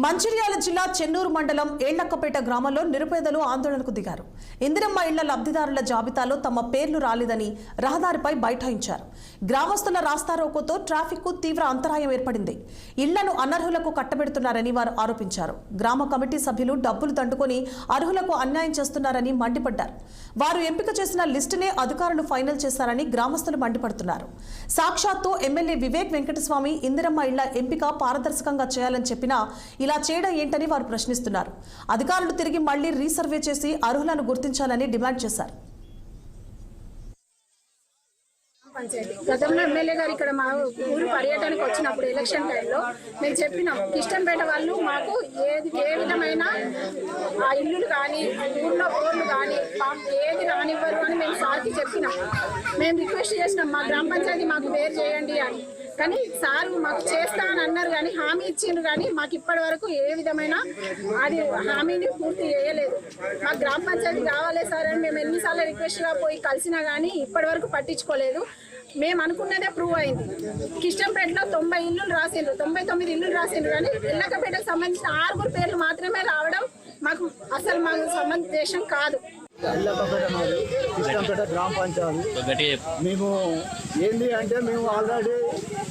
మంచిర్యాల జిల్లా చెన్నూరు మండలం ఏళ్లక్కపేట గ్రామంలో నిరుపేదలు ఆందోళనకు దిగారు. ఇందిరమ్మ ఇళ్ల లబ్ధిదారుల జాబితాలో తమ పేర్లు రాలేదని రహదారిపై బైఠాయించారు. గ్రామస్తుల రాస్తారోకోతో ట్రాఫిక్ కు తీవ్ర అంతరాయం ఏర్పడింది. ఇళ్లను అనర్హులకు కట్టబెడుతున్నారని వారు ఆరోపించారు. గ్రామ కమిటీ సభ్యులు డబ్బులు దండుకొని అర్హులకు అన్యాయం చేస్తున్నారని మండిపడ్డారు. వారు ఎంపిక చేసిన లిస్టునే అధికారులు ఫైనల్ చేశారని గ్రామస్తులు మండిపడుతున్నారు. సాక్షాత్తు ఎమ్మెల్యే వివేక్ వెంకటస్వామి ఇందిరమ్మ ఇళ్ల ఎంపిక పారదర్శకంగా చేయాలని చెప్పినా ఇలా చేయడం ఏంటని వారు ప్రశ్నిస్తున్నారు. అధికారులు తిరిగి మళ్లీ రీసర్వే చేసి అర్హులను గుర్తించాలని డిమాండ్ చేశారు. గతంలో ఎమ్మెల్యే గారు ఇక్కడ మా ఊరు పర్యటనకు వచ్చినప్పుడు ఎలక్షన్ టైంలో మేము చెప్పినాం, కిష్టంపేట వాళ్ళు మాకు ఏ విధమైన ఆ ఇల్లులు కానీ ఊర్లో బోర్లు కానీ ఏది రానివ్వరు అని మేము సార్కి చెప్పినాం. మేము రిక్వెస్ట్ చేసినాం, మా గ్రామ పంచాయతీ మాకు వేరు చేయండి అని. కానీ సార్ మాకు చేస్తా అని అన్నారు, కానీ హామీ ఇచ్చిండ్రు, కానీ మాకు ఇప్పటి వరకు ఏ విధమైన అది హామీని పూర్తి చేయలేదు. మాకు గ్రామ పంచాయతీ కావాలి సార్ అని మేము ఎన్నిసార్లు రిక్వెస్ట్గా పోయి కలిసినా కానీ ఇప్పటి వరకు పట్టించుకోలేదు. మేము అనుకున్నదే ప్రూవ్ అయింది. కిష్టంపేటలో 90 ఇల్లులు రాసిండ్రు, 99 ఇల్లులు రాసిండ్రు, కానీ ఎల్లక్కపేటకు సంబంధించిన 6 పేర్లు మాత్రమే రావడం మాకు సమంజసం కాదు. ఎల్లక్కపేట మాది కిష్టంపేట గ్రామ పంచాయతీ. మేము ఏంటి అంటే మేము ఆల్రెడీ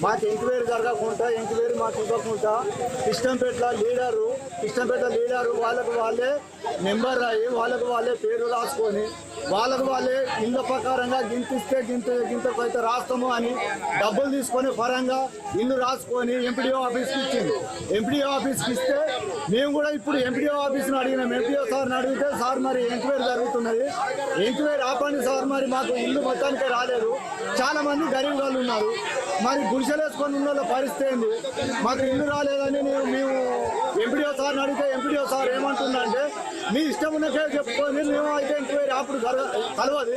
మాకు ఎంక్వైరీ జరగకుండా ఎంక్వైరీ మాకు ఇవ్వకుండా కిష్టంపేట లీడరు వాళ్ళకు వాళ్ళే మెంబర్ అయ్యి వాళ్ళకు వాళ్ళే పేరు రాసుకొని వాళ్ళకు వాళ్ళే ఇళ్ళ ప్రకారంగా గింతిస్తే గింతకు అయితే రాస్తాము అని డబ్బులు తీసుకొని పరంగా ఇల్లు రాసుకొని ఎంపీడీఓ ఆఫీస్కి ఇచ్చింది. ఎంపీడీఓ ఆఫీస్కి ఇస్తే మేము కూడా ఇప్పుడు ఎంపీడీఓ ఆఫీస్ని అడిగినాం. ఎంపీడీఓ సార్ని అడిగితే సార్ మరి ఎంక్వైరీ జరుగుతున్నది, ఎంక్వైరీ ఆపండి సార్, మరి మాకు ఇల్లు మొత్తానికే రాలేదు. చాలా మంది గరీబ్ వాళ్ళు ఉన్నారు, మరి గుడిసెలు వేసుకొని ఉన్న వాళ్ళ పరిస్థితి ఏంది, మాకు ఇల్లు రాలేదని మేము ఎంపీడీఓ సార్ని అడిగితే ఎంపీడీఓ సార్ ఏమంటుందంటే మీ ఇష్టం ఉన్నకే చెప్పుకొని మేము అయితే ఎంక్వైరీ అప్పుడు కలవదు.